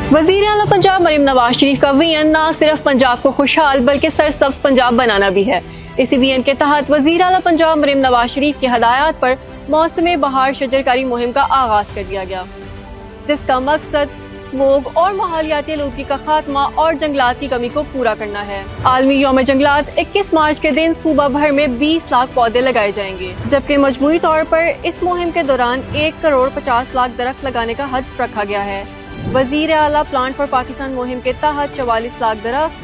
वज़ीर आला पंजाब मरीम नवाज शरीफ का वीएन न सिर्फ पंजाब को खुशहाल बल्कि सरसब्ज पंजाब बनाना भी है। इसी वीएन के तहत वज़ीर आला पंजाब मरीम नवाज शरीफ की हदायत पर मौसम बहार शजरकारी मुहिम का आगाज कर दिया गया, जिसका मकसद स्मोग और माहौलियाती आलूदगी का खात्मा और जंगलात की कमी को पूरा करना है। आलमी यौम जंगलात 21 मार्च के दिन सूबा भर में 20 लाख पौधे लगाए जाएंगे, जबकि मजमूई तौर पर इस मुहिम के दौरान 1,50,00,000 दरख्त लगाने का हदफ रखा गया है। वज़ीर आला प्लांट फॉर पाकिस्तान मुहिम के तहत 44 लाख दरख्त,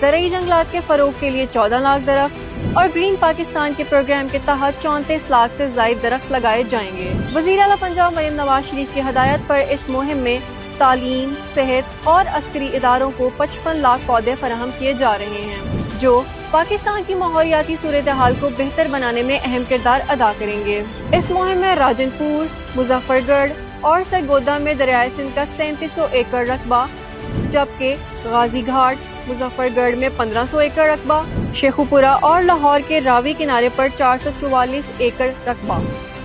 ज़रई जंगलात के फरोग के लिए 14 लाख दरख्त और ग्रीन पाकिस्तान के प्रोग्राम के तहत 34 लाख से ज़ायद दरख्त लगाए जाएंगे। वज़ीर आला पंजाब मरीम नवाज शरीफ की हदायत पर इस मुहिम में तालीम, सेहत और अस्करी इदारों को 55 लाख पौधे फराहम किए जा रहे हैं, जो पाकिस्तान की माहौलियाती सूरत हाल को बेहतर बनाने में अहम किरदार अदा करेंगे। इस मुहिम में राजनपुर, मुजफ्फरगढ़ और सरगोदा में दरियाए सिंध का 3700 एकड़ रकबा, जबकि गाजी घाट, मुजफ्फरगढ़ में 1500 एकड़ रकबा, शेखुपुरा और लाहौर के रावी किनारे पर 444 एकड़ रकबा,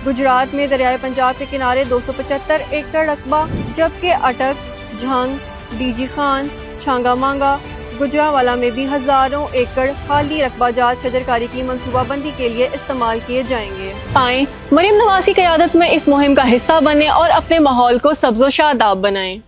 गुजरात में दरियाए पंजाब के किनारे 275 एकड़ रकबा, जबकि अटक, झंग, डीजी खान, छांगा मांगा, गुजरावाला में भी हजारों एकड़ खाली रकबा जात शजरकारी की मंसूबाबंदी के लिए इस्तेमाल किए जाएंगे। आए मरीम नवाज की क़यादत में इस मुहिम का हिस्सा बने और अपने माहौल को सब्ज़ो शादाब बनाएं।